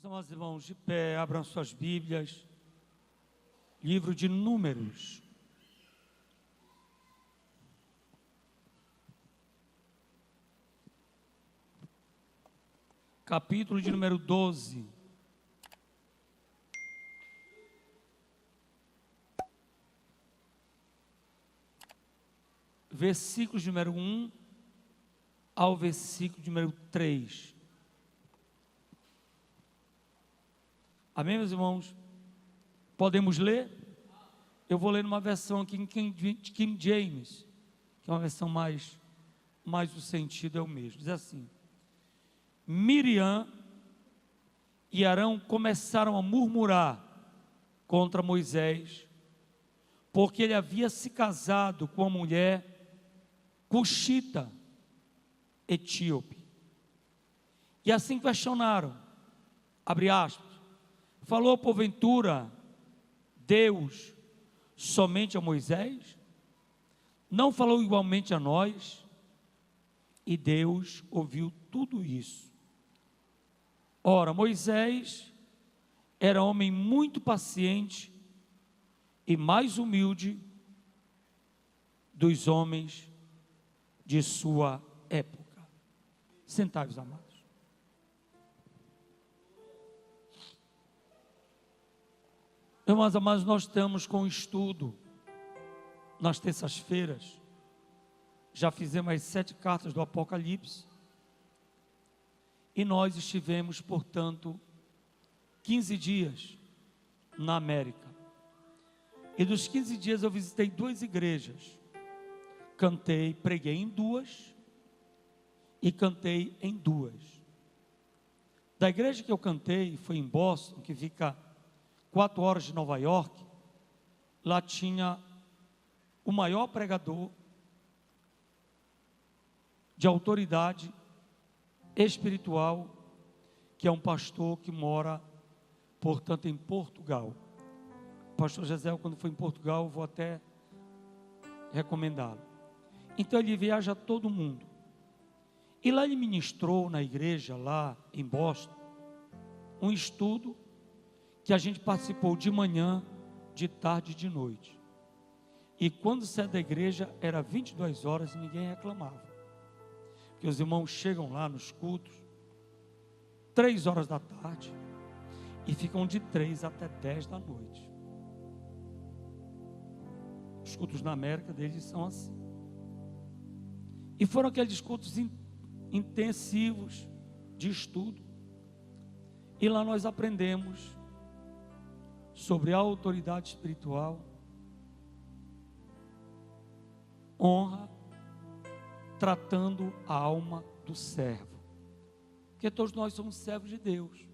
Meus amados irmãos, de pé, abram suas Bíblias, livro de Números, capítulo de número 12, versículos de número 1 ao versículo de número 3. Amém, meus irmãos? Podemos ler? Eu vou ler numa versão aqui em King James, que é uma versão mais o sentido é o mesmo. Diz assim: Miriam e Arão começaram a murmurar contra Moisés, porque ele havia se casado com uma mulher cuxita, etíope. E assim questionaram, abre aspas, falou porventura Deus somente a Moisés? Não falou igualmente a nós? E Deus ouviu tudo isso. Ora, Moisés era homem muito paciente e mais humilde dos homens de sua época. Sentai-vos, amados. Meus amados, nós estamos com estudo nas terças-feiras. Já fizemos as 7 cartas do Apocalipse. E nós estivemos, portanto, 15 dias na América. E dos 15 dias eu visitei 2 igrejas. Cantei, preguei em 2 e cantei em 2. Da igreja que eu cantei foi em Boston, que fica 4 horas de Nova York. Lá tinha o maior pregador de autoridade espiritual, que é um pastor que mora, portanto, em Portugal. O pastor Gisel, quando for em Portugal, eu vou até recomendá-lo. Então ele viaja todo mundo. E lá ele ministrou na igreja, lá em Boston, um estudo que a gente participou de manhã, de tarde e de noite. E quando saiu da igreja, era 22 horas e ninguém reclamava. Porque os irmãos chegam lá nos cultos, 3 horas da tarde, e ficam de 3 até 10 da noite. Os cultos na América deles são assim. E foram aqueles cultos intensivos de estudo. E lá nós aprendemos sobre a autoridade espiritual, honra, tratando a alma do servo. Porque todos nós somos servos de Deus.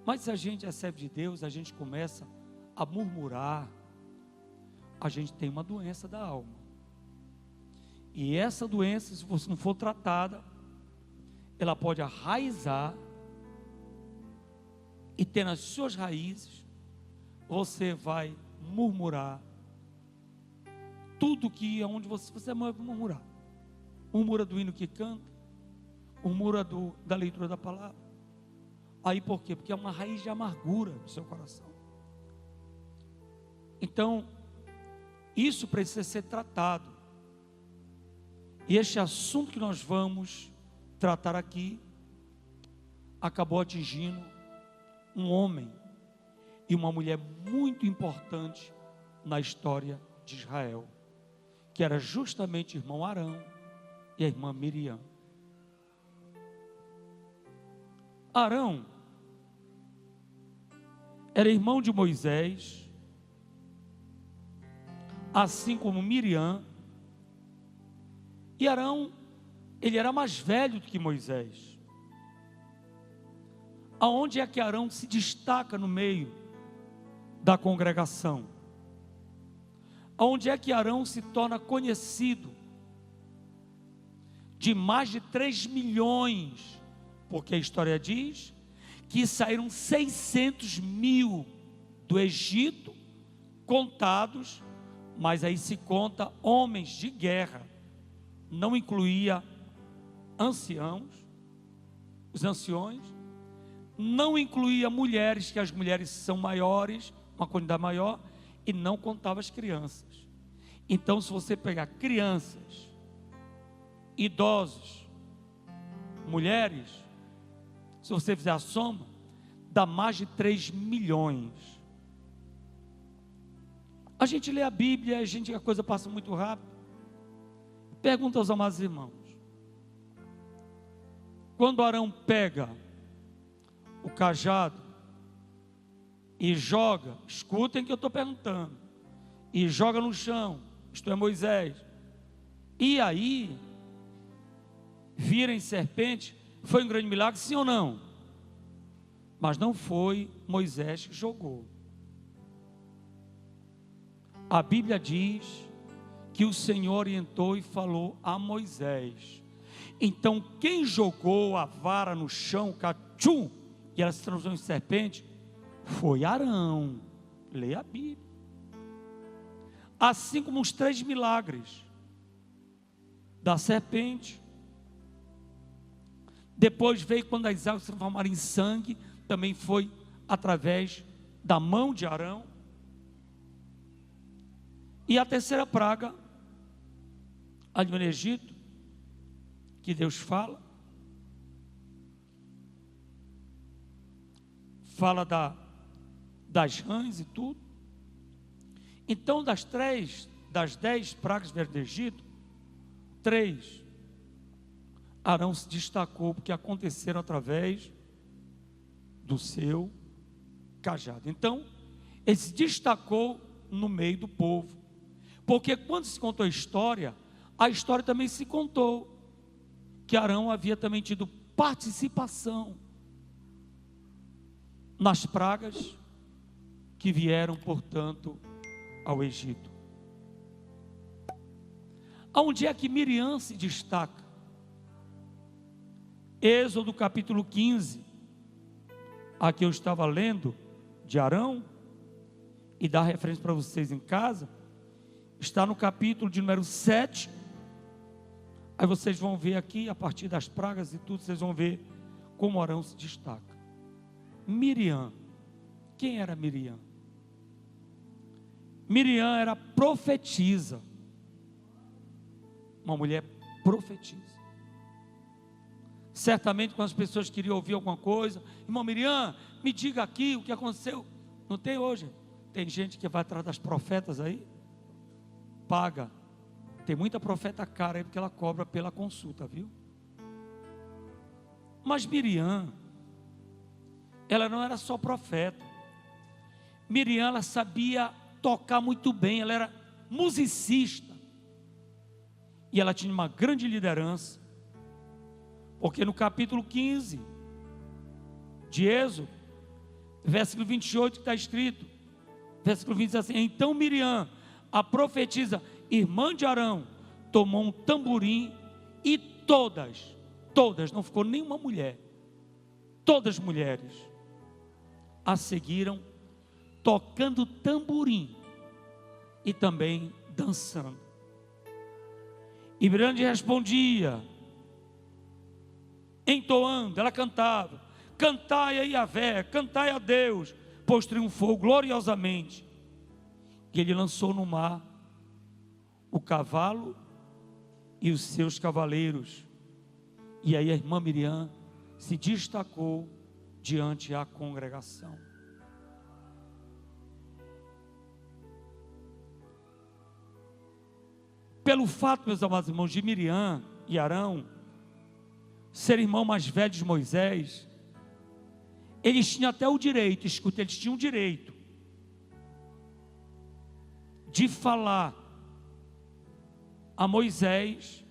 Mas se a gente é servo de Deus, a gente começa a murmurar, a gente tem uma doença da alma. E essa doença, se você não for tratada, ela pode arraizar e ter nas suas raízes, você vai murmurar tudo que é onde você vai murmurar. Murmura do hino que canta, murmura da leitura da palavra. Aí por quê? Porque é uma raiz de amargura no seu coração. Então, isso precisa ser tratado. E este assunto que nós vamos tratar aqui acabou atingindo um homem e uma mulher muito importante na história de Israel, que era justamente o irmão Arão e a irmã Miriam. Arão era irmão de Moisés, assim como Miriam. E Arão, ele era mais velho do que Moisés. Aonde é que Arão se destaca no meio da congregação? Aonde é que Arão se torna conhecido? De mais de 3 milhões, porque a história diz que saíram 600 mil do Egito, contados, mas aí se conta homens de guerra, não incluía anciãos, os anciões, não incluía mulheres, que as mulheres são maiores, uma quantidade maior, e não contava as crianças. Então, se você pegar crianças, idosos, mulheres, se você fizer a soma, dá mais de 3 milhões. A gente lê a Bíblia, a coisa passa muito rápido. Pergunta aos amados irmãos: quando Arão pega o cajado e joga, escutem que eu estou perguntando, e joga no chão, isto é Moisés, e aí vira em serpente, foi um grande milagre, sim ou não? Mas não foi Moisés que jogou. A Bíblia diz que o Senhor orientou e falou a Moisés. Então quem jogou a vara no chão, cachum, e ela se transformou em serpente, foi Arão. Leia a Bíblia. Assim como os 3 milagres da serpente. Depois veio quando as águas se transformaram em sangue, também foi através da mão de Arão. E a terceira praga, ali no Egito, que Deus fala das rãs e tudo. Então, das 10 pragas do Egito, 3, Arão se destacou, porque aconteceram através do seu cajado. Então, ele se destacou no meio do povo, porque quando se contou a história também se contou, que Arão havia também tido participação nas pragas que vieram, portanto, ao Egito. Aonde é que Miriam se destaca? Êxodo capítulo 15, aqui eu estava lendo de Arão, e dá referência para vocês em casa, está no capítulo de número 7, aí vocês vão ver aqui, a partir das pragas e tudo, vocês vão ver como Arão se destaca. Miriam, quem era Miriam? Miriam era profetisa, uma mulher profetisa. Certamente quando as pessoas queriam ouvir alguma coisa, irmã Miriam, me diga aqui o que aconteceu. Não tem hoje? Tem gente que vai atrás das profetas aí, paga. Tem muita profeta cara aí, porque ela cobra pela consulta, viu? Mas Miriam, ela não era só profeta. Miriam, ela sabia tocar muito bem, ela era musicista. E ela tinha uma grande liderança, porque no capítulo 15 de Êxodo, versículo 28, que está escrito, versículo 20 diz assim: então Miriam, a profetisa, irmã de Arão, tomou um tamborim, e todas, não ficou nenhuma mulher, todas mulheres a seguiram, tocando tamborim e também dançando. E Miriam respondia, entoando, ela cantava: cantai a Yahvé, cantai a Deus, pois triunfou gloriosamente. E ele lançou no mar o cavalo e os seus cavaleiros. E aí a irmã Miriam se destacou diante da congregação. Pelo fato, meus amados irmãos, de Miriam e Arão ser irmão mais velho de Moisés, eles tinham até o direito, escuta, eles tinham o direito de falar a Moisés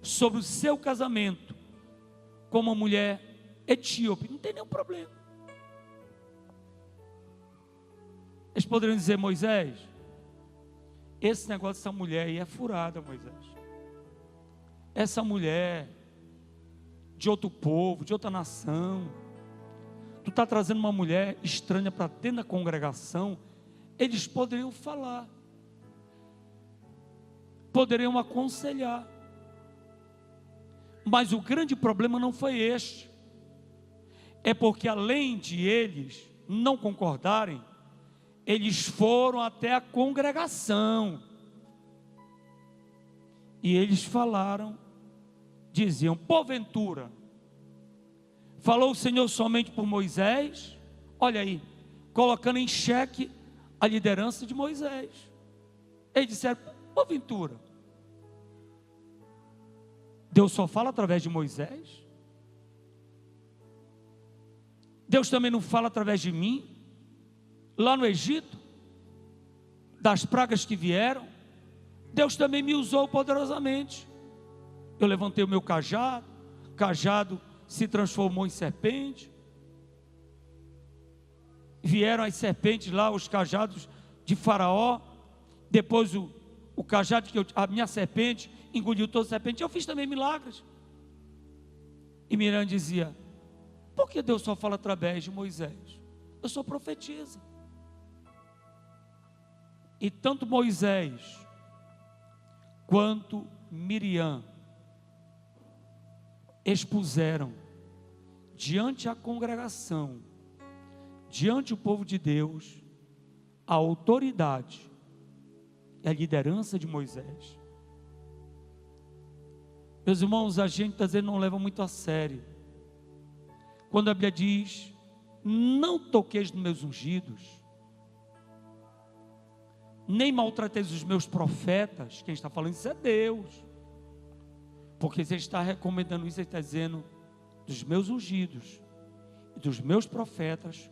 sobre o seu casamento com uma mulher etíope. Não tem nenhum problema. Eles poderiam dizer: Moisés, esse negócio dessa mulher aí é furada, Moisés. Essa mulher de outro povo, de outra nação, tu está trazendo uma mulher estranha para dentro da congregação. Eles poderiam falar, poderiam aconselhar, mas o grande problema não foi este. é porque além de eles não concordarem, eles foram até a congregação. E eles falaram, diziam: porventura, falou o Senhor somente por Moisés? Olha aí, colocando em xeque a liderança de Moisés. Eles disseram: porventura, Deus só fala através de Moisés? Deus também não fala através de mim? Lá no Egito, das pragas que vieram, Deus também me usou poderosamente. Eu levantei o meu cajado, cajado se transformou em serpente. Vieram as serpentes lá, os cajados de Faraó. Depois o cajado a minha serpente engoliu toda a serpente. Eu fiz também milagres. E Miriam dizia: por que Deus só fala através de Moisés? Eu sou profetisa. E tanto Moisés quanto Miriam expuseram diante a congregação, diante do povo de Deus, a autoridade e a liderança de Moisés. Meus irmãos, a gente às vezes não leva muito a sério quando a Bíblia diz: não toqueis nos meus ungidos, nem maltrateis os meus profetas. Quem está falando isso é Deus, porque você está recomendando isso. Ele está dizendo: dos meus ungidos e dos meus profetas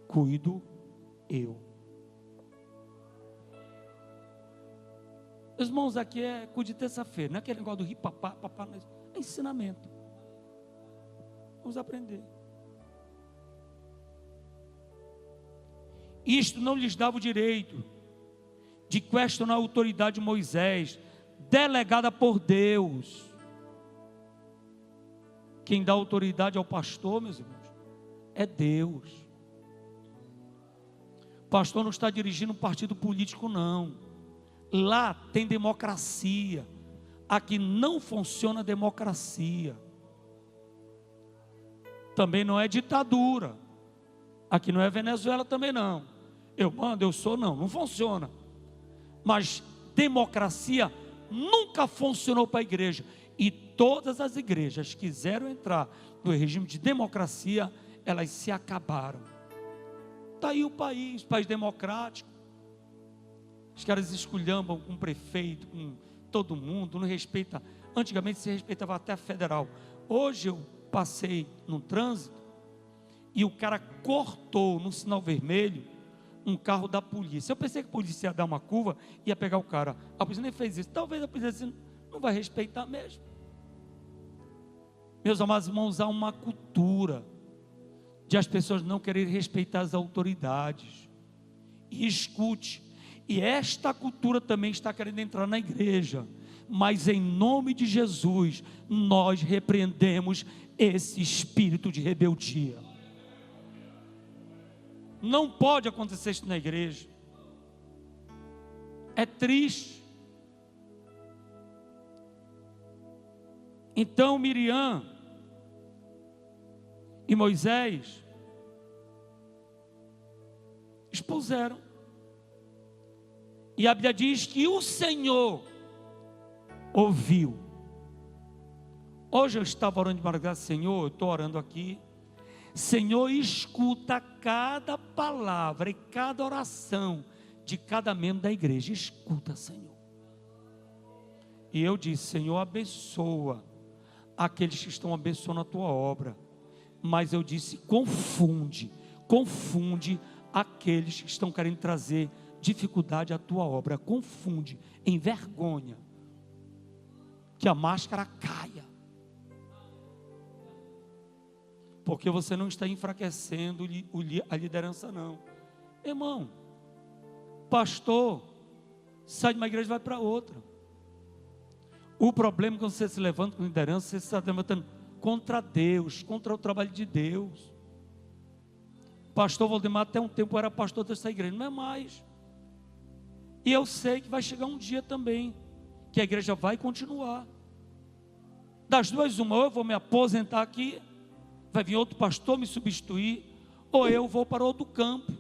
cuido eu. Meus irmãos, aqui é cuide de terça-feira, não é aquele negócio do ri papá, papá, é ensinamento. Vamos aprender. Isto não lhes dava o direito de questionar a autoridade de Moisés, delegada por Deus. Quem dá autoridade ao pastor, meus irmãos, é Deus. O pastor não está dirigindo um partido político, não. Lá tem democracia. Aqui não funciona democracia. Também não é ditadura. Aqui não é Venezuela também não. Eu mando, eu sou, não funciona. Mas democracia nunca funcionou para a igreja. E todas as igrejas que quiseram entrar no regime de democracia, elas se acabaram. Está aí o país democrático. Os caras esculhambam com o prefeito, com todo mundo, não respeita. Antigamente se respeitava até a federal. Hoje eu passei no trânsito e o cara cortou no sinal vermelho um carro da polícia. Eu pensei que a polícia ia dar uma curva e ia pegar o cara. A polícia nem fez isso. Talvez a polícia não vai respeitar mesmo. Meus amados irmãos, há uma cultura de as pessoas não quererem respeitar as autoridades. E escute, e esta cultura também está querendo entrar na igreja. Mas em nome de Jesus, nós repreendemos esse espírito de rebeldia. Não pode acontecer isso na igreja. É triste. Então Miriam e Moisés expuseram. E a Bíblia diz que o Senhor ouviu. Hoje eu estava orando de madrugada: Senhor, eu estou orando aqui. Senhor, escuta cada palavra e cada oração de cada membro da igreja. Escuta, Senhor. E eu disse: Senhor, abençoa aqueles que estão abençoando a tua obra. Mas eu disse: confunde aqueles que estão querendo trazer dificuldade à tua obra. Confunde, envergonha, que a máscara caia. Porque você não está enfraquecendo a liderança, não. Irmão, pastor sai de uma igreja e vai para outra. O problema é quando você se levanta com liderança, você está levantando contra Deus, contra o trabalho de Deus. Pastor Valdemar até um tempo era pastor dessa igreja, não é mais. E eu sei que vai chegar um dia também que a igreja vai continuar. Das duas uma, ou eu vou me aposentar aqui, vai vir outro pastor me substituir, ou eu vou para outro campo.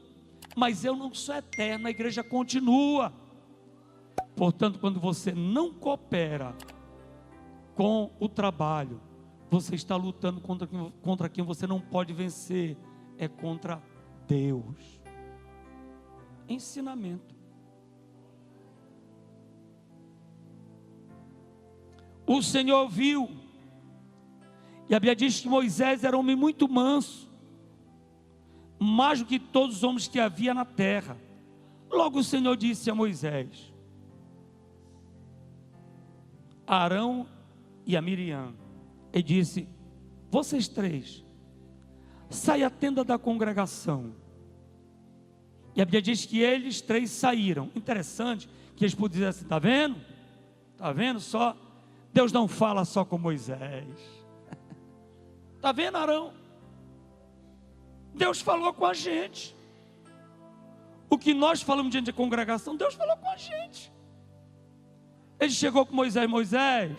Mas eu não sou eterno, a igreja continua. Portanto, quando você não coopera com o trabalho, você está lutando contra quem você não pode vencer, é contra Deus. Ensinamento. O Senhor viu, e a Bíblia diz que Moisés era um homem muito manso, mais do que todos os homens que havia na terra. Logo o Senhor disse a Moisés, a Arão e a Miriam, e disse: vocês três, sai à tenda da congregação. E a Bíblia diz que eles três saíram. Interessante que eles podiam dizer assim: está vendo? Está vendo só? Deus não fala só com Moisés. Está vendo, Arão? Deus falou com a gente. O que nós falamos diante da congregação, Deus falou com a gente. Ele chegou com Moisés: Moisés,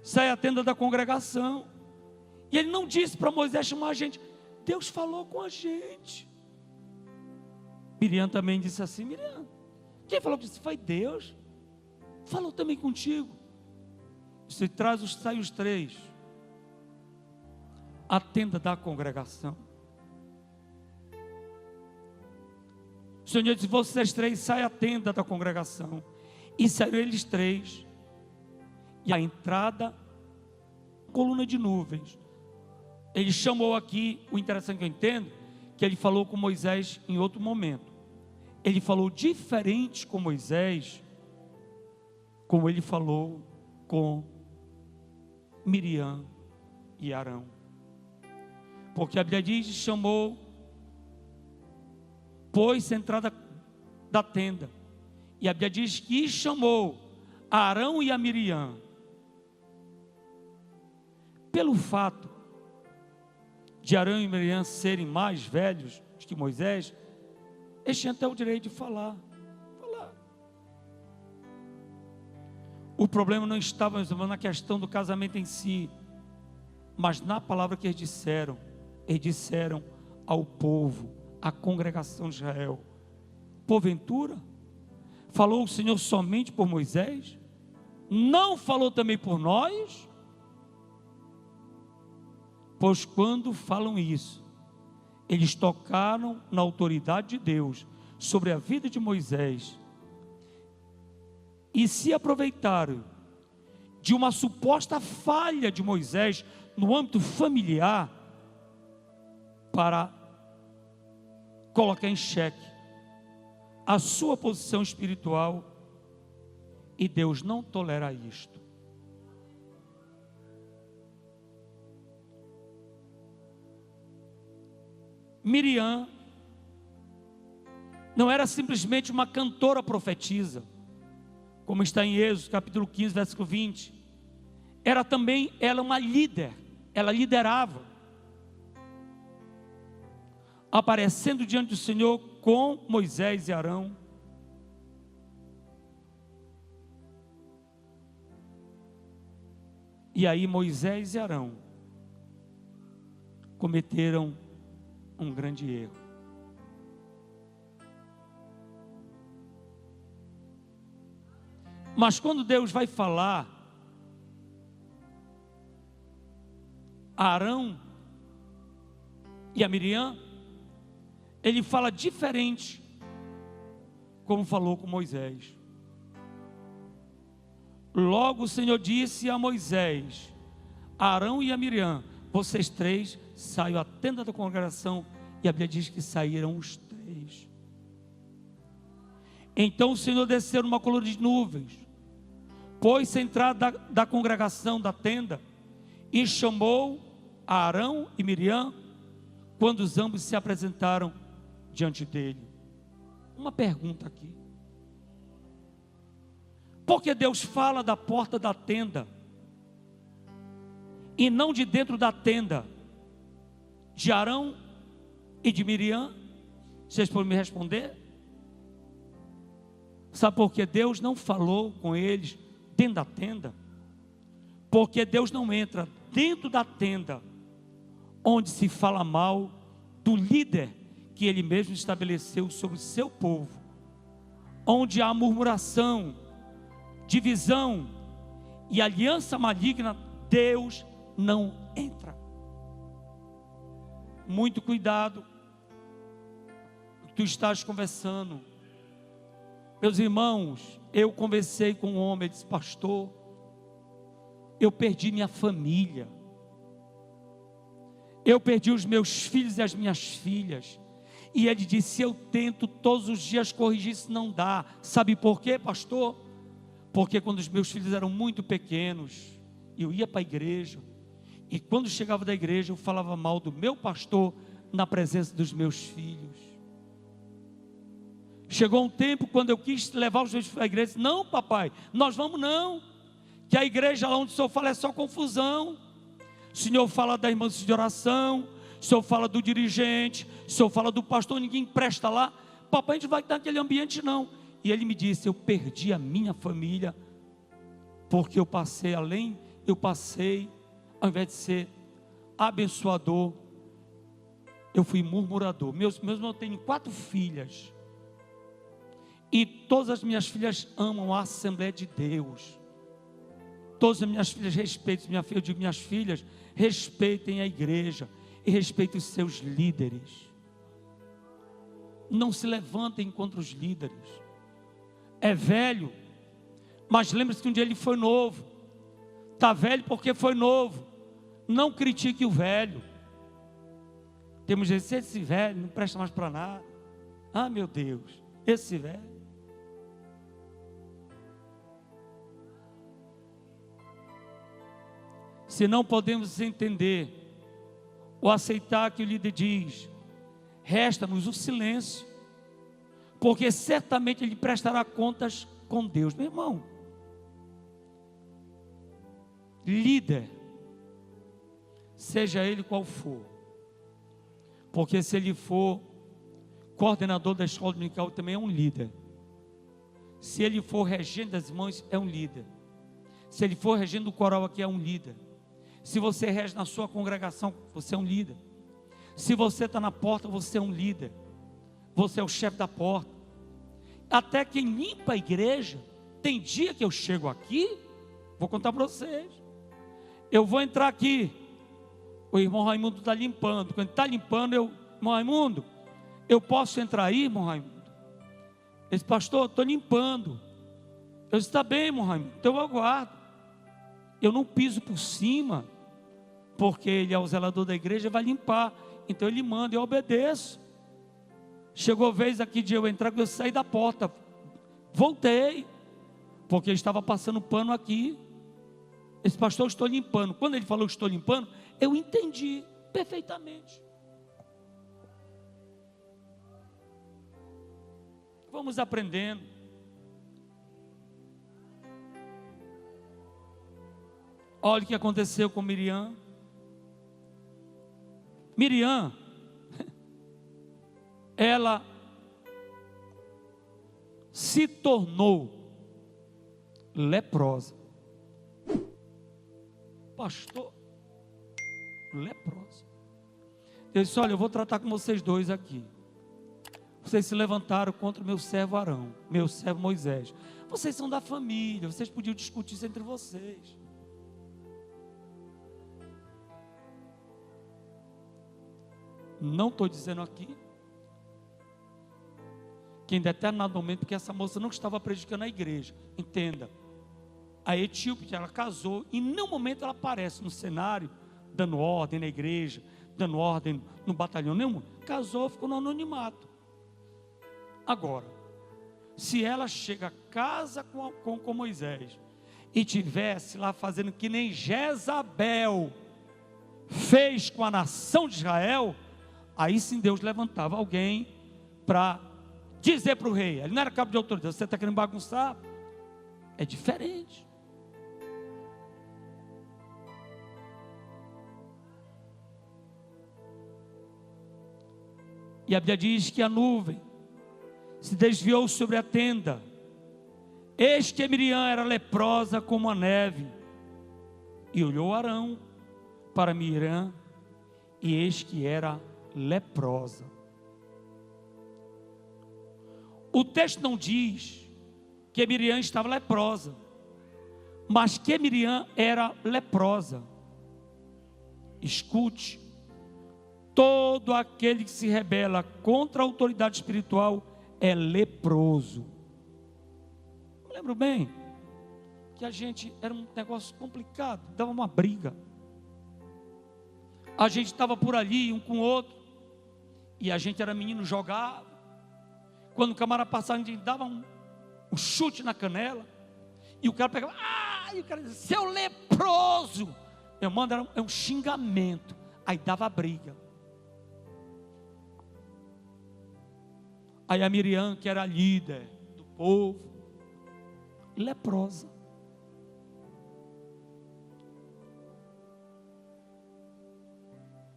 sai à tenda da congregação. E ele não disse para Moisés chamar a gente. Deus falou com a gente. Miriam também disse assim: Miriam, quem falou que isso foi Deus? Falou também contigo. Você sai os três à tenda da congregação. O Senhor disse: vocês três saem à tenda da congregação. E saíram eles três. E a entrada, coluna de nuvens. Ele chamou aqui, o interessante que eu entendo, que ele falou com Moisés em outro momento. Ele falou diferente com Moisés, como ele falou com Miriam e Arão. Porque a Bíblia diz: chamou, pôs a entrada da tenda. E a Bíblia diz que chamou a Arão e a Miriam. Pelo fato de Arão e Miriam serem mais velhos que Moisés, eles tinham até o direito de falar. O problema não estava na questão do casamento em si, mas na palavra que eles disseram ao povo, à congregação de Israel: porventura, falou o Senhor somente por Moisés? Não falou também por nós? Pois quando falam isso, eles tocaram na autoridade de Deus sobre a vida de Moisés e se aproveitaram de uma suposta falha de Moisés no âmbito familiar para colocar em xeque a sua posição espiritual, e Deus não tolera isto. Miriam não era simplesmente uma cantora profetisa, como está em Êxodo capítulo 15, versículo 20. Era também ela uma líder, ela liderava, aparecendo diante do Senhor com Moisés e Arão. E aí Moisés e Arão cometeram um grande erro. Mas quando Deus vai falar a Arão e a Miriam, Ele fala diferente como falou com Moisés. Logo o Senhor disse a Moisés, a Arão e a Miriam: vocês três saiam à tenda da congregação. E a Bíblia diz que saíram os três. Então o Senhor desceu numa coluna de nuvens, pôs-se à entrada da congregação, da tenda, e chamou a Arão e Miriam, quando os ambos se apresentaram diante dele. Uma pergunta aqui: por que Deus fala da porta da tenda e não de dentro da tenda de Arão e de Miriam? Vocês podem me responder? Sabe por que Deus não falou com eles dentro da tenda? Porque Deus não entra dentro da tenda onde se fala mal do líder que ele mesmo estabeleceu sobre o seu povo, onde há murmuração, divisão e aliança maligna, Deus não entra. Muito cuidado, tu estás conversando. Meus irmãos, eu conversei com um homem, ele disse: pastor, eu perdi minha família, eu perdi os meus filhos e as minhas filhas. E ele disse: eu tento todos os dias corrigir, isso não dá. Sabe por quê, pastor? Porque quando os meus filhos eram muito pequenos, eu ia para a igreja, e quando chegava da igreja, eu falava mal do meu pastor na presença dos meus filhos. Chegou um tempo quando eu quis levar os meus filhos para a igreja, disse: não, papai, nós vamos não, que a igreja lá onde o senhor fala é só confusão. O senhor fala da irmã de oração, o senhor fala do dirigente, o senhor fala do pastor, ninguém presta lá. Papai, a gente vai estar naquele ambiente não. E ele me disse: eu perdi a minha família, porque eu passei, ao invés de ser abençoador, eu fui murmurador. Meus eu tenho 4 filhas, e todas as minhas filhas amam a Assembleia de Deus. Todas as minhas filhas respeitam, eu digo, minhas filhas, respeitem a igreja e respeitem os seus líderes. Não se levantem contra os líderes. É velho, mas lembre-se que um dia ele foi novo. Está velho porque foi novo. Não critique o velho. Temos gente: esse velho não presta mais para nada. Ah, meu Deus, esse velho. Se não podemos entender ou aceitar que o líder diz, resta-nos o silêncio, porque certamente ele prestará contas com Deus. Meu irmão, líder, seja ele qual for, porque se ele for coordenador da escola dominical, também é um líder. Se ele for regente das irmãs, é um líder. Se ele for regente do coral aqui, é um líder. Se você rege na sua congregação, você é um líder. Se você está na porta, você é um líder. Você é o chefe da porta. Até quem limpa a igreja, tem dia que eu chego aqui, vou contar para vocês, eu vou entrar aqui, o irmão Raimundo está limpando. Quando está limpando, irmão Raimundo, eu posso entrar aí, irmão Raimundo? Ele disse: pastor, estou limpando. Eu disse: está bem, irmão Raimundo, então eu aguardo. Eu não piso por cima, porque ele é o zelador da igreja, vai limpar. Então ele manda, eu obedeço. Chegou a vez aqui de eu entrar, eu saí da porta, voltei, porque ele estava passando pano aqui. Esse pastor, estou limpando. Quando ele falou estou limpando, eu entendi perfeitamente. Vamos aprendendo. Olha o que aconteceu com Miriam. Miriam, ela se tornou leprosa. Pastor, leprosa. Ele disse: olha, eu vou tratar com vocês dois aqui. Vocês se levantaram contra o meu servo Arão, meu servo Moisés. Vocês são da família, vocês podiam discutir isso entre vocês. Não estou dizendo aqui que em determinado momento, porque essa moça não estava predicando a igreja, entenda, a etíope, ela casou, e em nenhum momento ela aparece no cenário, dando ordem na igreja, dando ordem no batalhão, nenhum. Casou, ficou no anonimato. Agora, se ela chega, casa com Moisés, e tivesse lá fazendo que nem Jezabel fez com a nação de Israel, aí sim Deus levantava alguém para dizer para o rei. Ele não era cabo de autoridade. Você está querendo bagunçar? É diferente. E a Bíblia diz que a nuvem se desviou sobre a tenda. Eis que Miriam era leprosa como a neve. E olhou Arão para Miriam e eis que era leprosa. O texto não diz que Miriam estava leprosa, mas que Miriam era leprosa. Escute, todo aquele que se rebela contra a autoridade espiritual é leproso. Eu lembro bem que a gente era um negócio complicado, dava uma briga. A gente estava por ali, um com o outro, e a gente era menino, jogava. Quando o camarada passava, a gente dava um chute na canela, e o cara pegava, e o cara dizia, seu leproso. Meu irmão, era um xingamento, aí dava briga. Aí a Miriam, que era líder do povo, leprosa.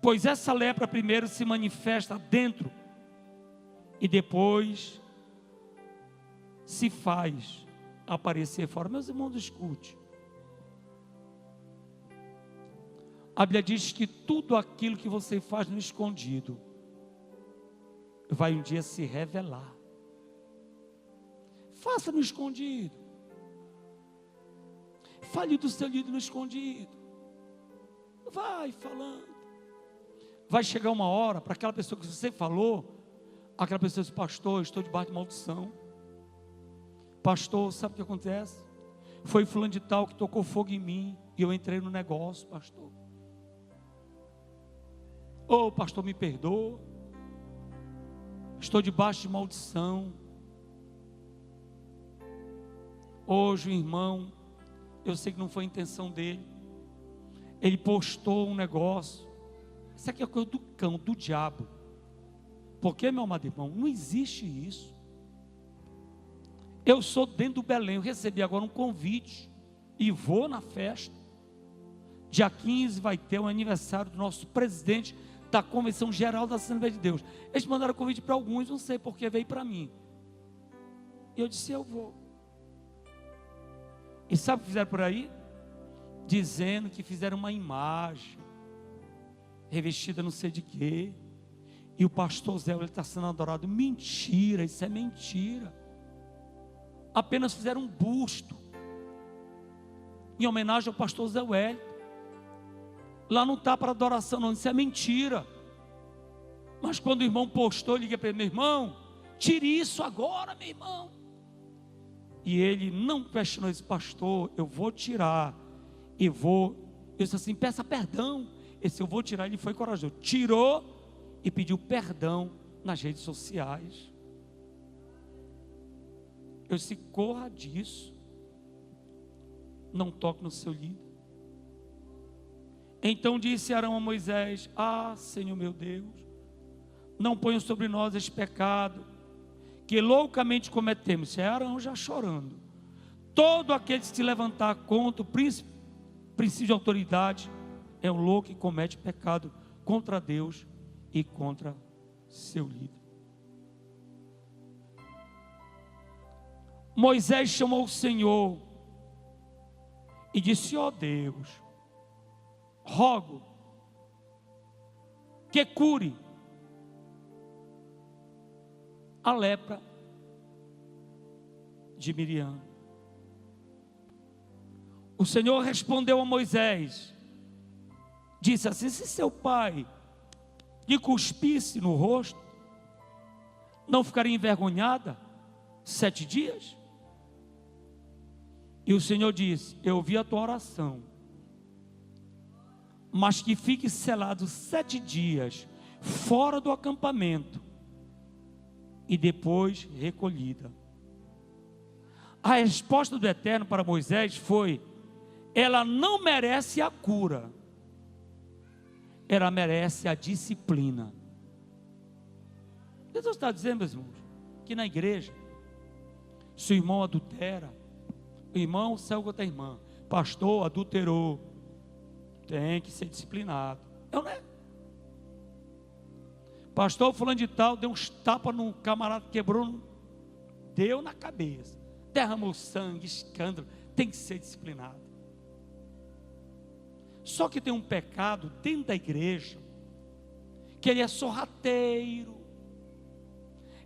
Pois essa lepra primeiro se manifesta dentro e depois se faz aparecer fora. Meus irmãos, escute. A Bíblia diz que tudo aquilo que você faz no escondido vai um dia se revelar. Faça no escondido. Fale do seu líder no escondido. Vai falando. Vai chegar uma hora para aquela pessoa que você falou, aquela pessoa diz, pastor, eu estou debaixo de maldição. Pastor, sabe o que acontece? Foi fulano de tal que tocou fogo em mim e eu entrei no negócio, pastor. Ô, pastor, me perdoa. Estou debaixo de maldição. Hoje o irmão, eu sei que não foi a intenção dele, ele postou um negócio. Isso aqui é coisa do cão, do diabo. Porque, meu amado irmão, não existe isso. Eu sou dentro do Belém, eu recebi agora um convite e vou na festa. Dia 15 vai ter o aniversário do nosso presidente da Convenção Geral da Assembleia de Deus. Eles mandaram convite para alguns, não sei porque, veio para mim. E eu disse, eu vou. E sabe o que fizeram por aí? Dizendo que fizeram uma imagem revestida não sei de quê, e o pastor Zé, ele está sendo adorado. Mentira, isso é mentira. Apenas fizeram um busto em homenagem ao pastor Zé Wellington. Lá não está para adoração não, isso é mentira. Mas quando o irmão postou, eu liguei para ele, meu irmão, tire isso agora, meu irmão. E ele não questionou esse pastor, eu vou tirar, e vou, eu disse assim, peça perdão. Esse eu vou tirar, ele foi corajoso, tirou e pediu perdão nas redes sociais. Eu disse, corra disso, não toque no seu líder. Então disse Arão a Moisés, Senhor meu Deus, não ponha sobre nós este pecado, que loucamente cometemos. Isso é Arão já chorando. Todo aquele que se levantar contra o princípio de autoridade, é um louco que comete pecado contra Deus e contra seu líder. Moisés chamou o Senhor e disse, ó Deus, rogo que cure a lepra de Miriam. O Senhor respondeu a Moisés, disse assim, se seu pai lhe cuspisse no rosto, não ficaria envergonhada 7 dias? E o Senhor disse, eu ouvi a tua oração, mas que fique selado 7 dias fora do acampamento e depois recolhida. A resposta do Eterno para Moisés foi, ela não merece a cura, ela merece a disciplina. Jesus está dizendo, meus irmãos, que na igreja, se o irmão adultera, o irmão saiu com outra irmã, pastor adulterou, tem que ser disciplinado. Eu não é? Pastor fulano de tal deu uns tapas no camarada, quebrou, deu na cabeça, derramou sangue, escândalo, tem que ser disciplinado. Só que tem um pecado dentro da igreja que ele é sorrateiro,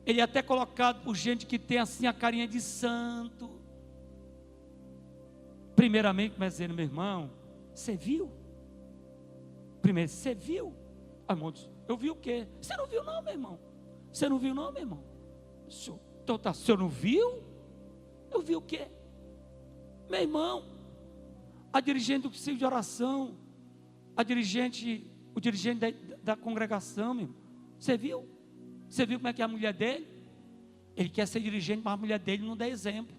ele é até colocado por gente que tem assim a carinha de santo. Primeiramente, começa dizendo: meu irmão, você viu? Primeiro, você viu? Aí, irmão, eu vi o quê? Você não viu não, meu irmão? Você não viu não, meu irmão? O senhor não viu? Eu vi o quê? Meu irmão, a dirigente do conselho de oração, o dirigente da congregação, meu irmão, você viu? Você viu como é que é a mulher dele? Ele quer ser dirigente, mas a mulher dele não dá exemplo.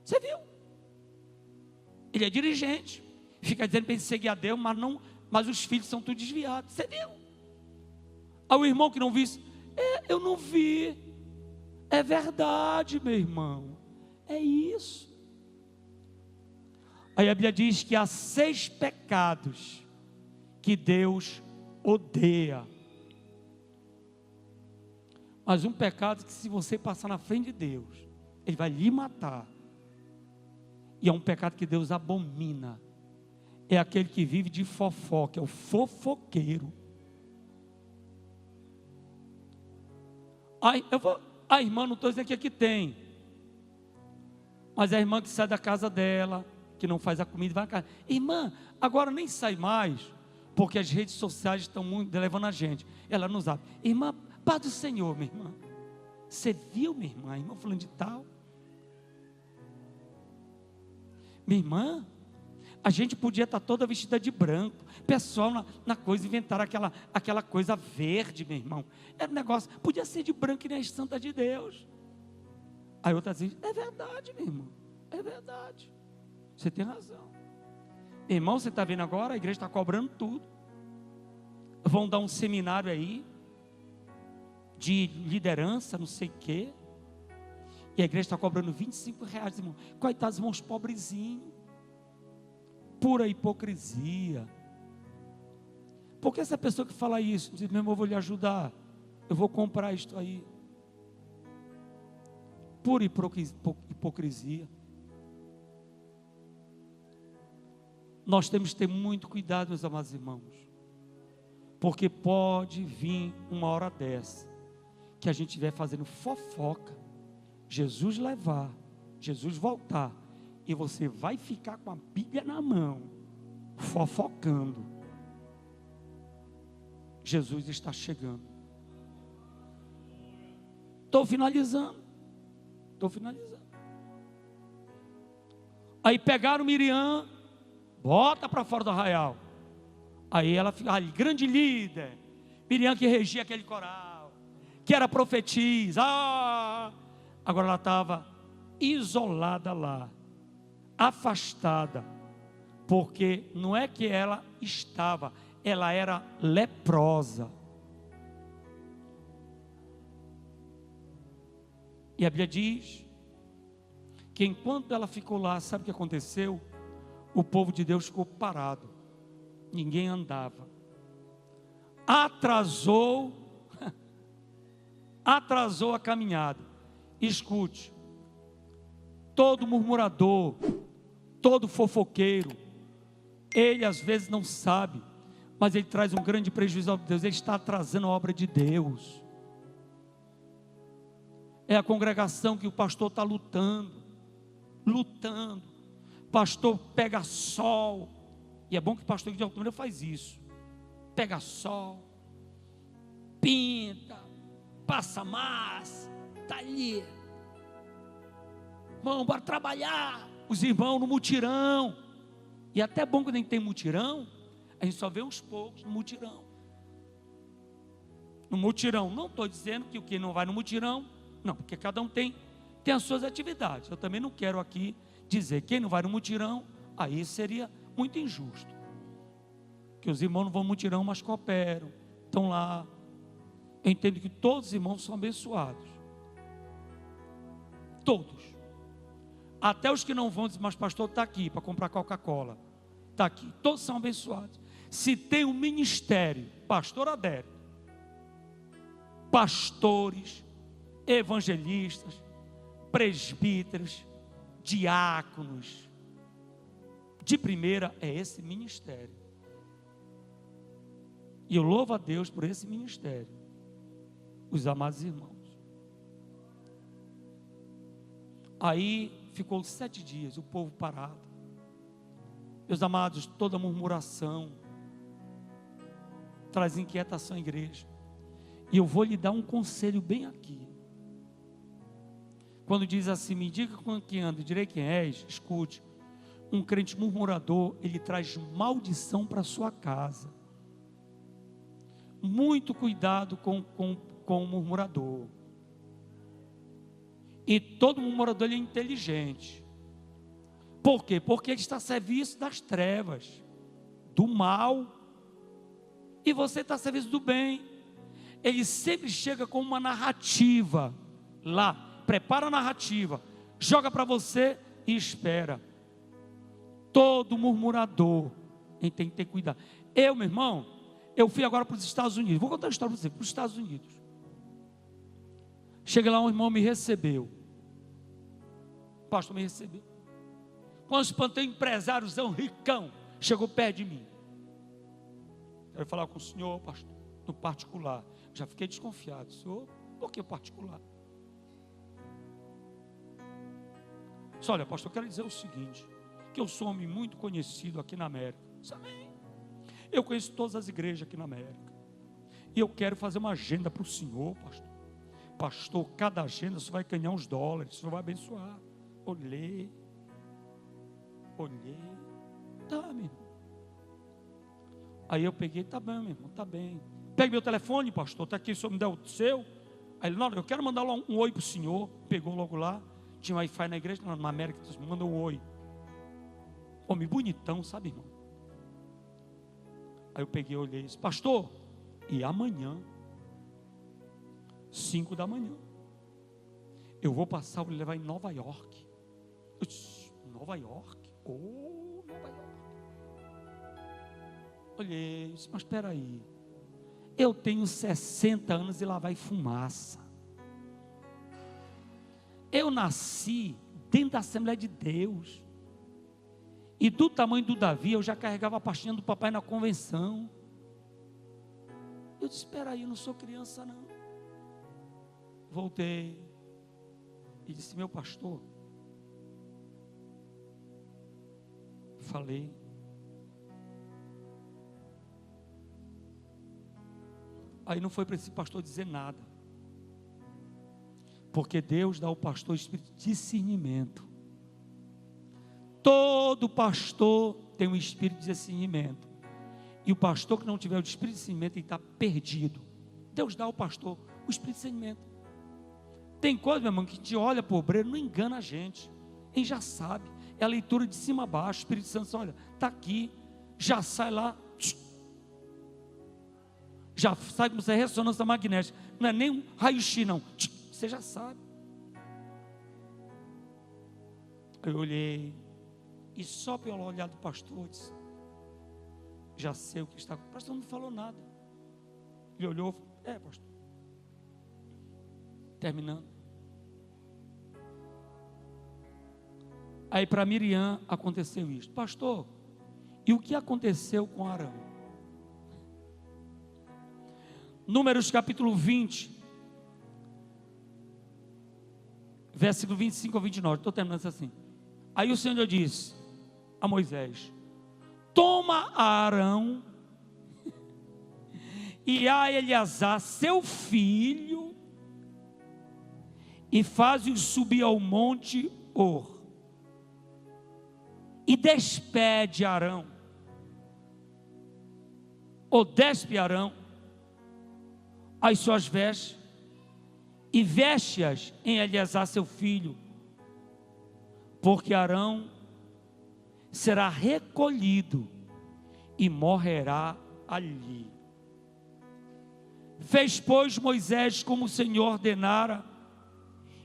Você viu? Ele é dirigente, fica dizendo para ele seguir a Deus, mas os filhos são tudo desviados. Você viu? Aí o irmão que não viu, eu não vi. É verdade, meu irmão. É isso. Aí a Bíblia diz que há 6 pecados que Deus odeia. Mas um pecado que, se você passar na frente de Deus, Ele vai lhe matar. E é um pecado que Deus abomina. É aquele que vive de fofoca, é o fofoqueiro. A irmã, não estou dizendo que aqui tem, mas é a irmã que sai da casa dela, que não faz a comida, vai na casa. Irmã, agora nem sai mais, porque as redes sociais estão muito levando a gente. Ela nos abre. Irmã, paz do Senhor, minha irmã. Você viu, minha irmã? A irmã falando de tal. Minha irmã, a gente podia estar toda vestida de branco. Pessoal na coisa inventaram aquela coisa verde, meu irmão. Era um negócio, podia ser de branco e nem as santas de Deus. Aí outra diz: é verdade, meu irmão. É verdade. Você tem razão. Irmão, você está vendo agora, a igreja está cobrando tudo. Vão dar um seminário aí de liderança, não sei o quê. E a igreja está cobrando R$25, irmão. Coitados, irmãos pobrezinhos. Pura hipocrisia. Porque essa pessoa que fala isso diz: meu irmão, eu vou lhe ajudar, eu vou comprar isto aí. Pura hipocrisia. Nós temos que ter muito cuidado, meus amados irmãos, porque pode vir uma hora dessa que a gente estiver fazendo fofoca, Jesus levar, Jesus voltar, e você vai ficar com a Bíblia na mão, fofocando. Jesus está chegando. Estou finalizando. Aí pegaram Miriam, bota para fora do arraial. Aí ela fica ali, grande líder. Miriam que regia aquele coral, que era profetisa. Agora ela estava isolada lá, afastada, porque não é que ela estava, ela era leprosa. E a Bíblia diz que enquanto ela ficou lá, sabe o que aconteceu? O povo de Deus ficou parado, ninguém andava, atrasou a caminhada. Escute, todo murmurador, todo fofoqueiro, ele às vezes não sabe, mas ele traz um grande prejuízo a Deus. Ele está atrasando a obra de Deus. É a congregação que o pastor está lutando. Pastor pega sol, e é bom que o pastor de altura faz isso. Pega sol, pinta, passa massa, está ali. Irmão, bora trabalhar. Os irmãos no mutirão. E até bom quando a gente tem mutirão, a gente só vê uns poucos no mutirão. No mutirão, não estou dizendo que o que não vai no mutirão, não, porque cada um tem as suas atividades. Eu também não quero aqui dizer quem não vai no mutirão, aí seria muito injusto. Que os irmãos não vão no mutirão, mas cooperam, estão lá. Eu entendo que todos os irmãos são abençoados. Todos. Até os que não vão dizer: mas pastor está aqui para comprar Coca-Cola. Está aqui. Todos são abençoados. Se tem um ministério, pastor adere, pastores, evangelistas, presbíteros, diáconos, de primeira é esse ministério. E eu louvo a Deus por esse ministério, os amados irmãos. Aí ficou 7 dias, o povo parado. Meus amados, toda murmuração traz inquietação à igreja. E eu vou lhe dar um conselho bem aqui. Quando diz assim, me diga com quem anda, direi quem és, escute. Um crente murmurador, ele traz maldição para a sua casa. Muito cuidado com o murmurador. E todo murmurador ele é inteligente. Por quê? Porque ele está a serviço das trevas, do mal. E você está a serviço do bem. Ele sempre chega com uma narrativa lá, prepara a narrativa, joga para você e espera. Todo murmurador, a gente tem que ter cuidado. Eu, meu irmão, eu fui agora para os Estados Unidos. Vou contar uma história para você, para os Estados Unidos. Cheguei lá, um irmão me recebeu. O pastor me recebeu. Quando espantei, um empresáriozão ricão chegou perto de mim. Quero falar com o senhor, pastor, no particular. Já fiquei desconfiado. Senhor, por que particular? Disse, olha, pastor, eu quero dizer o seguinte, que eu sou um homem muito conhecido aqui na América. Amém. Eu conheço todas as igrejas aqui na América. E eu quero fazer uma agenda para o senhor, pastor. Pastor, cada agenda você vai ganhar uns dólares, você vai abençoar. Olhei. Tá, meu irmão. Aí eu peguei, tá bem, meu irmão, tá bem. Pegue meu telefone, pastor, está aqui, o senhor me deu o seu. Aí ele, não, eu quero mandar um oi para o senhor. Pegou logo lá, tinha um Wi-Fi na igreja, na América, mandou um oi. Homem bonitão, sabe, irmão? Aí eu peguei, olhei e disse, pastor, e amanhã, 5 da manhã, eu vou passar, vou levar em Nova York. Eu disse, Nova York? Oh, Nova York. Olhei, disse, mas espera aí. Eu tenho 60 anos e lá vai fumaça. Eu nasci dentro da Assembleia de Deus. E do tamanho do Davi, eu já carregava a pastinha do papai na convenção. Eu disse, espera aí, eu não sou criança não. Voltei. E disse, meu pastor. Falei. Aí não foi para esse pastor dizer nada. Porque Deus dá ao pastor espírito de discernimento. Todo pastor tem um espírito de discernimento. E o pastor que não tiver o espírito de discernimento, ele está perdido. Deus dá ao pastor o espírito de discernimento. Tem coisa, meu irmão, que a gente olha para o obreiro, não engana a gente. Ele já sabe. É a leitura de cima a baixo. O Espírito Santo, olha, está aqui. Já sai lá. Já sai como se é ressonância magnética. Não é nem um raio-x, não. Você já sabe. Eu olhei. E só pelo olhar do pastor, disse, já sei o que está. O pastor não falou nada. Ele olhou, pastor. Terminando. Aí para Miriam aconteceu isso. Pastor, e o que aconteceu com Arão? Números capítulo 20, versículo 25 ao 29. Estou terminando assim. Aí o Senhor disse a Moisés, toma a Arão e a Eleazar, seu filho, e faz-os subir ao monte Or, e despede Arão, ou despe Arão as suas vestes, e veste-as em Eleazar seu filho, porque Arão será recolhido e morrerá ali. Fez, pois, Moisés como o Senhor ordenara,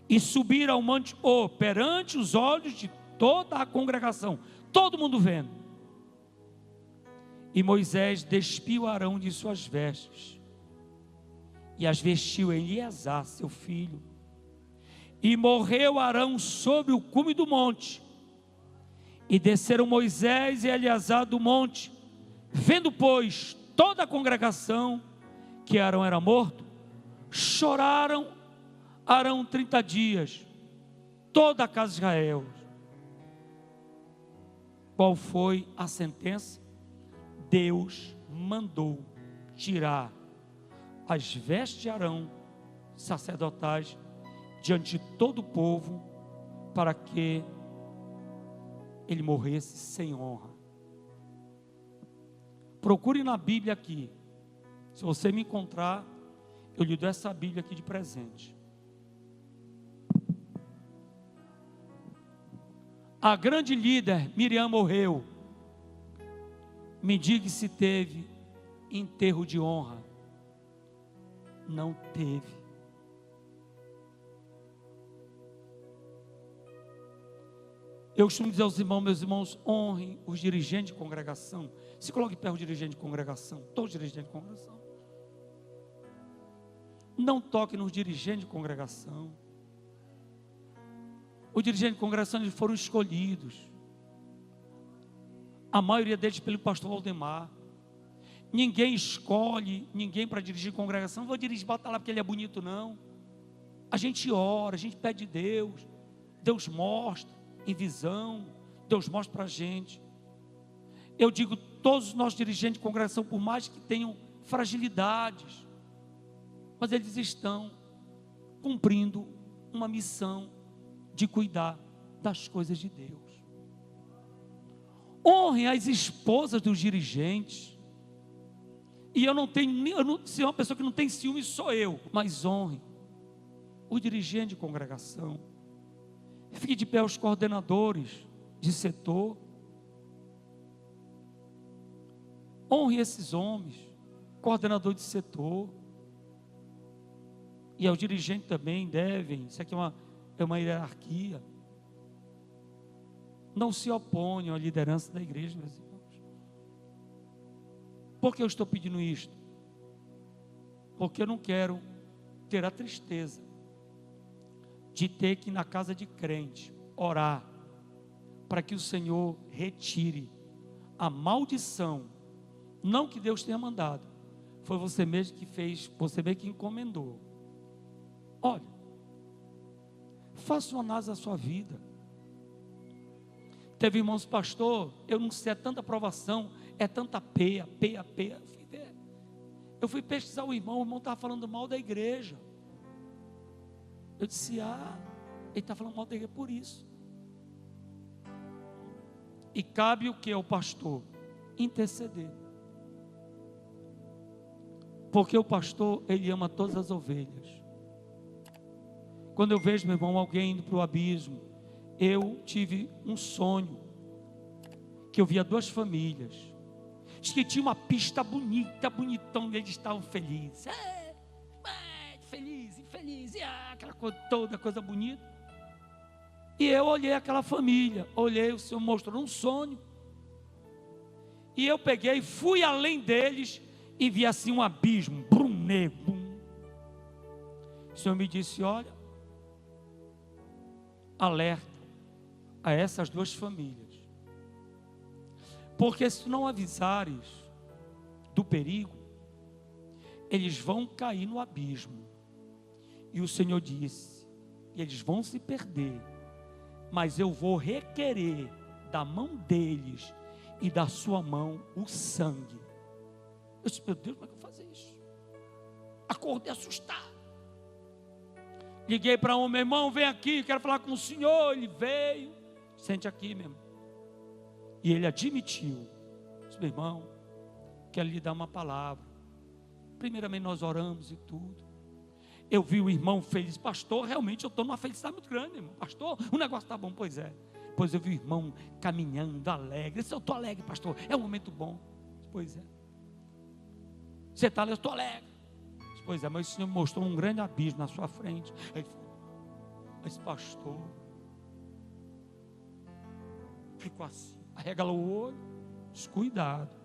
e subir ao monte Or, perante os olhos de toda a congregação, todo mundo vendo. E Moisés despiu Arão de suas vestes, e as vestiu em Eleazar seu filho, e morreu Arão sobre o cume do monte. E desceram Moisés e Eleazar do monte, vendo, pois, toda a congregação que Arão era morto, choraram Arão 30 dias, toda a casa de Israel. Qual foi a sentença? Deus mandou tirar as vestes de Arão, sacerdotais, diante de todo o povo, para que ele morresse sem honra. Procure na Bíblia aqui. Se você me encontrar, eu lhe dou essa Bíblia aqui de presente. A grande líder Miriam morreu. Me diga se teve enterro de honra. Não teve. Eu costumo dizer aos irmãos, meus irmãos, honrem os dirigentes de congregação. Se coloque perto do dirigente de congregação, todos os dirigentes de congregação. Não toque nos dirigentes de congregação. Os dirigentes de congregação, eles foram escolhidos. A maioria deles pelo pastor Valdemar. Ninguém escolhe ninguém para dirigir congregação. Não vou dirigir, bota lá porque ele é bonito, não. A gente ora, a gente pede a Deus. Deus mostra em visão. Deus mostra para a gente. Eu digo, todos os nossos dirigentes de congregação, por mais que tenham fragilidades, mas eles estão cumprindo uma missão de cuidar das coisas de Deus. Honrem as esposas dos dirigentes. E eu não tenho, se é uma pessoa que não tem ciúme, sou eu. Mas honrem o dirigente de congregação. Fique de pé os coordenadores de setor. Honre esses homens, coordenador de setor. E ao dirigente também devem, isso aqui é uma hierarquia. Não se oponham à liderança da igreja, meus irmãos. Por que eu estou pedindo isto? Porque eu não quero ter a tristeza de ter que ir na casa de crente orar para que o Senhor retire a maldição. Não que Deus tenha mandado, foi você mesmo que fez, você mesmo que encomendou. Olha, faça uma análise da sua vida. Teve irmãos, pastor, eu não sei, é tanta aprovação, é tanta peia. Eu fui pesquisar o irmão estava falando mal da igreja. Eu disse, ele está falando mal da igreja por isso. E cabe o que ao pastor? Interceder. Porque o pastor, ele ama todas as ovelhas. Quando eu vejo, meu irmão, alguém indo para o abismo, eu tive um sonho, que eu via duas famílias, diz que tinha uma pista bonita, bonitão, e eles estavam felizes, feliz, aquela coisa toda, coisa bonita. E eu olhei aquela família, o Senhor mostrou um sonho, e eu peguei, fui além deles, e vi assim um abismo, negro. O Senhor me disse, olha, alerta a essas duas famílias, porque se tu não avisares do perigo, eles vão cair no abismo. E o Senhor disse, eles vão se perder, mas eu vou requerer da mão deles e da sua mão o sangue. Eu disse, meu Deus, como é que eu vou fazer isso? Acordei assustado. Liguei para um, meu irmão, vem aqui, quero falar com o senhor. Ele veio, sente aqui, meu irmão. E ele admitiu, disse, meu irmão, quero lhe dar uma palavra. Primeiramente nós oramos e tudo. Eu vi o irmão feliz, pastor, realmente eu estou numa felicidade muito grande, irmão. Pastor, o negócio está bom, pois é. Pois eu vi o irmão caminhando, alegre. Eu estou alegre, pastor, é um momento bom. Pois é. Você está alegre, eu estou alegre. Pois é, mas o Senhor mostrou um grande abismo na sua frente. Ele falou, mas pastor, ficou assim, arregalou o olho, descuidado.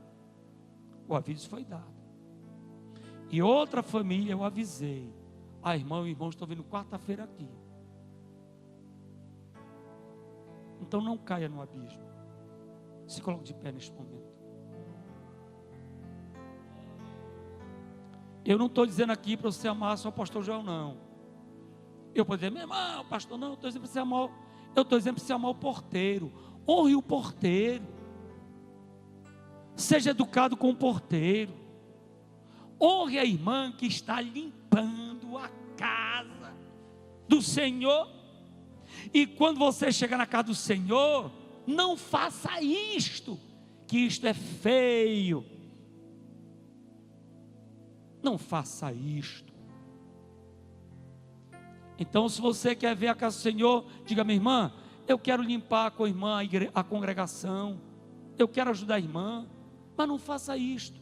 O aviso foi dado. E outra família eu avisei, irmão e irmão, estou vindo quarta-feira aqui. Então não caia no abismo. Se coloque de pé neste momento. Eu não estou dizendo aqui para você amar só o pastor Joel, não. Eu posso dizer, meu irmão, pastor, não, eu estou dizendo para você amar, eu estou dizendo para você amar o porteiro. Honre o porteiro. Seja educado com o porteiro. Honre a irmã que está limpando a casa do Senhor. E quando você chegar na casa do Senhor, não faça isto, que isto é feio. Não faça isto. Então, se você quer ver a casa do Senhor, diga, minha irmã, eu quero limpar com a irmã a congregação, eu quero ajudar a irmã, mas não faça isto.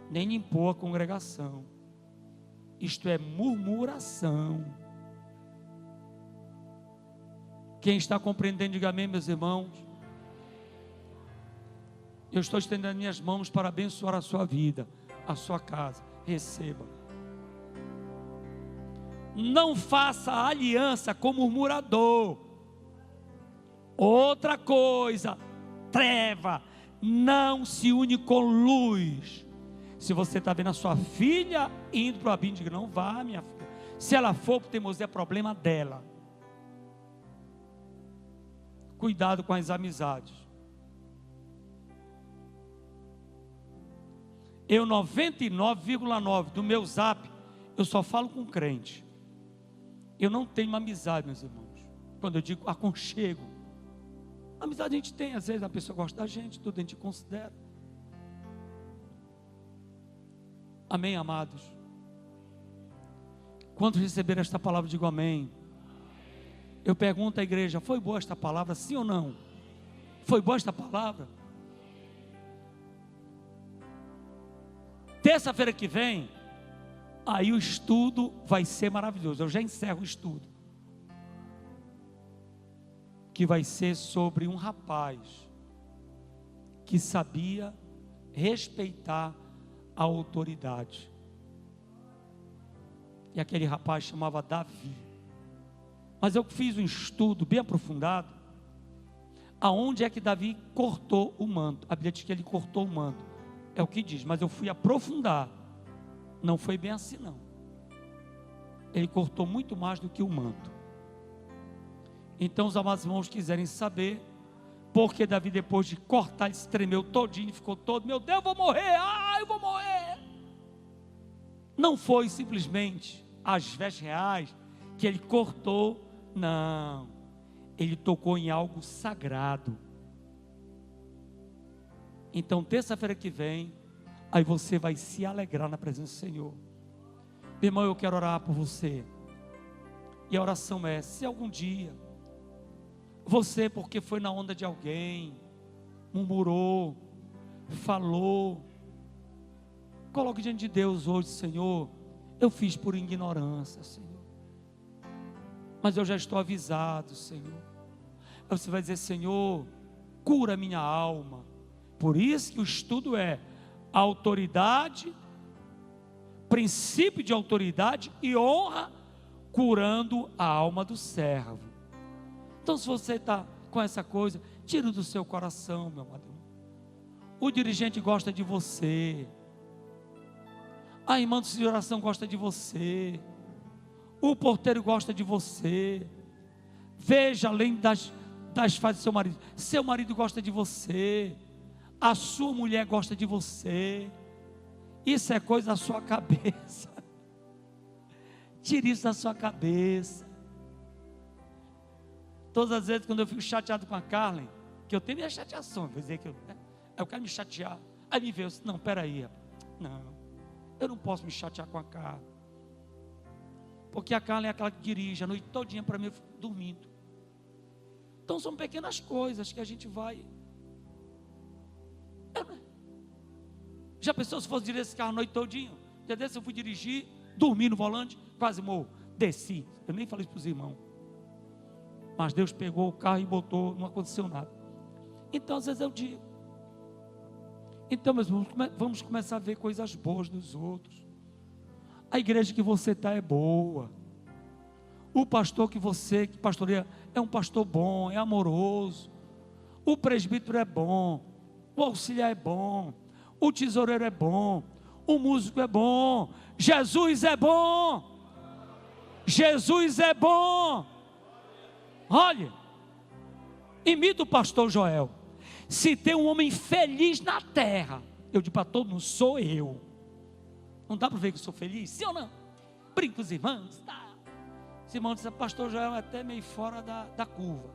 Nem limpou a congregação. Isto é murmuração. Quem está compreendendo, diga amém, meus irmãos. Eu estou estendendo minhas mãos para abençoar a sua vida, a sua casa. Receba. Não faça aliança com murmurador. Outra coisa, treva, não se une com luz. Se você está vendo a sua filha indo para o abismo, diga, não vá, minha filha. Se ela for para o teimosia, é problema dela. Cuidado com as amizades. Eu 99,9 do meu zap, eu só falo com crente. Eu não tenho amizade, meus irmãos. Quando eu digo aconchego, amizade a gente tem, às vezes a pessoa gosta da gente, tudo a gente considera. Amém, amados? Quando receber esta palavra, digo amém. Eu pergunto à igreja, foi boa esta palavra, sim ou não? Foi boa esta palavra? Terça-feira que vem, aí o estudo vai ser maravilhoso. Eu já encerro o estudo, que vai ser sobre um rapaz que sabia respeitar a autoridade. E aquele rapaz chamava Davi. Mas eu fiz um estudo bem aprofundado, aonde é que Davi cortou o manto. A Bíblia diz que ele cortou o manto, é o que diz, mas eu fui aprofundar, não foi bem assim não. Ele cortou muito mais do que o manto. Então os amados irmãos quiserem saber, porque Davi depois de cortar, ele se tremeu todinho, ficou todo, meu Deus, eu vou morrer, eu vou morrer. Não foi simplesmente as vestes reais que ele cortou, não, ele tocou em algo sagrado. Então terça-feira que vem, aí você vai se alegrar na presença do Senhor. Meu irmão, eu quero orar por você, e a oração é, se algum dia, você porque foi na onda de alguém, murmurou, falou, coloque diante de Deus hoje, Senhor, eu fiz por ignorância, Senhor, mas eu já estou avisado, Senhor. Aí você vai dizer, Senhor, cura minha alma. Por isso que o estudo é autoridade, princípio de autoridade e honra, curando a alma do servo. Então se você está com essa coisa, tira do seu coração, meu amado. O dirigente gosta de você, a irmã de oração gosta de você, o porteiro gosta de você. Veja além das fases do seu marido gosta de você, a sua mulher gosta de você. Isso é coisa da sua cabeça. Tire isso da sua cabeça. Todas as vezes quando eu fico chateado com a Carlen, que eu tenho minha chateação, vou dizer que eu quero me chatear, aí me vê, não, peraí, não, eu não posso me chatear com a Carlen, porque a Carlen é aquela que dirige a noite todinha para mim, eu fico dormindo. Então são pequenas coisas que a gente vai. Já pensou se fosse dirigir esse carro a noite todinha? Já desse eu fui dirigir, dormi no volante, quase morro, desci, eu nem falei isso para os irmãos, mas Deus pegou o carro e botou, não aconteceu nada. Então às vezes eu digo, então meus irmãos, vamos começar a ver coisas boas dos outros. A igreja que você está é boa, o pastor que pastoreia é um pastor bom, é amoroso, o presbítero é bom, o auxiliar é bom, o tesoureiro é bom, o músico é bom, Jesus é bom, Jesus é bom. Olha, imita o pastor Joel. Se tem um homem feliz na terra, eu digo para todo mundo, sou eu. Não dá para ver que eu sou feliz? Sim ou não? Brinco com os irmãos, tá? Os irmãos dizem, pastor Joel é até meio fora da curva.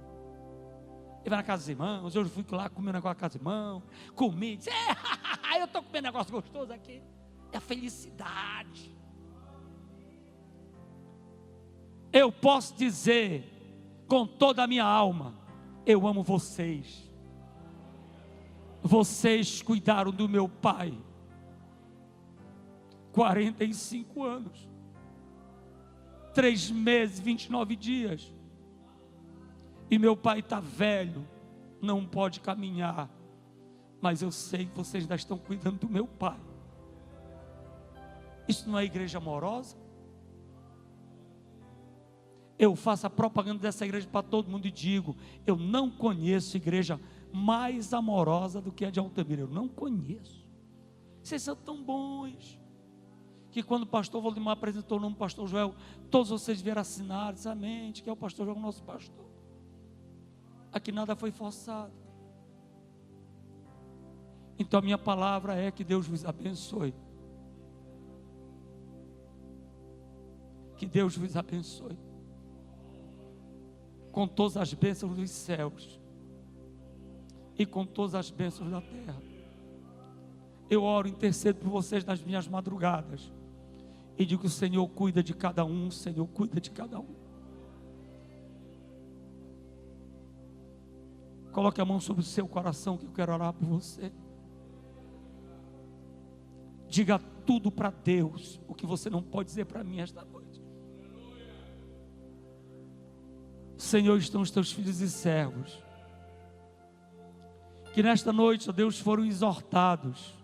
Ele vai na casa dos irmãos, eu fui lá comer um negócio na casa dos irmãos, comi, disse, eu estou comendo um negócio gostoso aqui. É a felicidade. Eu posso dizer com toda a minha alma, eu amo vocês. Vocês cuidaram do meu pai 45 anos, 3 meses, 29 dias. E meu pai está velho, não pode caminhar, mas eu sei que vocês ainda estão cuidando do meu pai. Isso não é igreja amorosa? Eu faço a propaganda dessa igreja para todo mundo e digo, eu não conheço igreja mais amorosa do que a de Altamira. Eu não conheço. Vocês são tão bons, que quando o pastor Valdemar apresentou o nome do pastor Joel, todos vocês vieram assinar, disse amém, que é o pastor Joel, nosso pastor. Aqui nada foi forçado. Então a minha palavra é que Deus vos abençoe. Que Deus vos abençoe com todas as bênçãos dos céus e com todas as bênçãos da terra. Eu oro, intercedo por vocês nas minhas madrugadas e digo que o Senhor cuida de cada um, o Senhor cuida de cada um. Coloque a mão sobre o seu coração que eu quero orar por você. Diga tudo para Deus o que você não pode dizer para mim esta noite. Senhor, estão os teus filhos e servos, que nesta noite, ó Deus, foram exortados,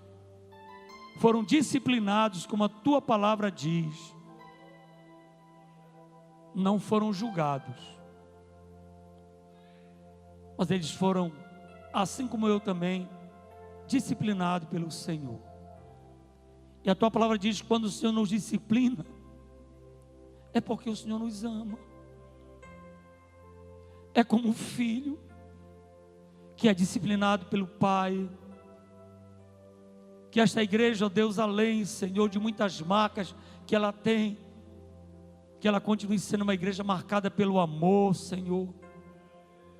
foram disciplinados, como a tua palavra diz, não foram julgados, mas eles foram, assim como eu também, disciplinados pelo Senhor. E a tua palavra diz que quando o Senhor nos disciplina, é porque o Senhor nos ama. É como um filho que é disciplinado pelo pai. Que esta igreja, ó Deus, além, Senhor, de muitas marcas que ela tem, que ela continue sendo uma igreja marcada pelo amor, Senhor.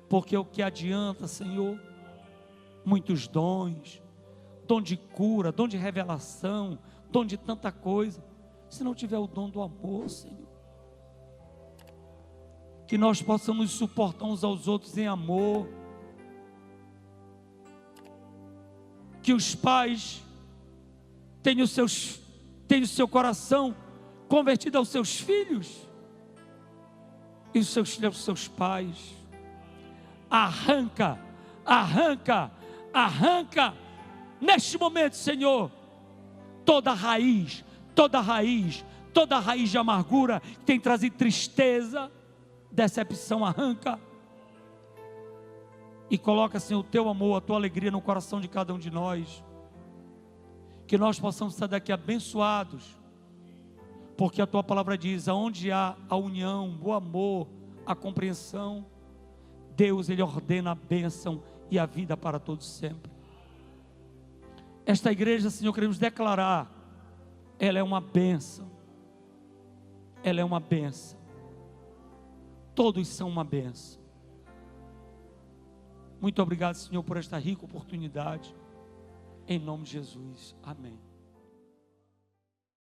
Porque o que adianta, Senhor, muitos dons, dom de cura, dom de revelação, dom de tanta coisa, se não tiver o dom do amor, Senhor. Que nós possamos suportar uns aos outros em amor. Que os pais tenham o seu coração convertido aos seus filhos, e os seus filhos aos seus pais. Arranca neste momento, Senhor, toda raiz de amargura que tem trazido tristeza, decepção, arranca e coloca, Senhor, o teu amor, a tua alegria no coração de cada um de nós, que nós possamos sair daqui abençoados, porque a tua palavra diz, aonde há a união, o amor, a compreensão, Deus, Ele ordena a bênção e a vida para todos sempre. Esta igreja, Senhor, queremos declarar, ela é uma bênção, ela é uma bênção, todos são uma bênção. Muito obrigado, Senhor, por esta rica oportunidade, em nome de Jesus, amém.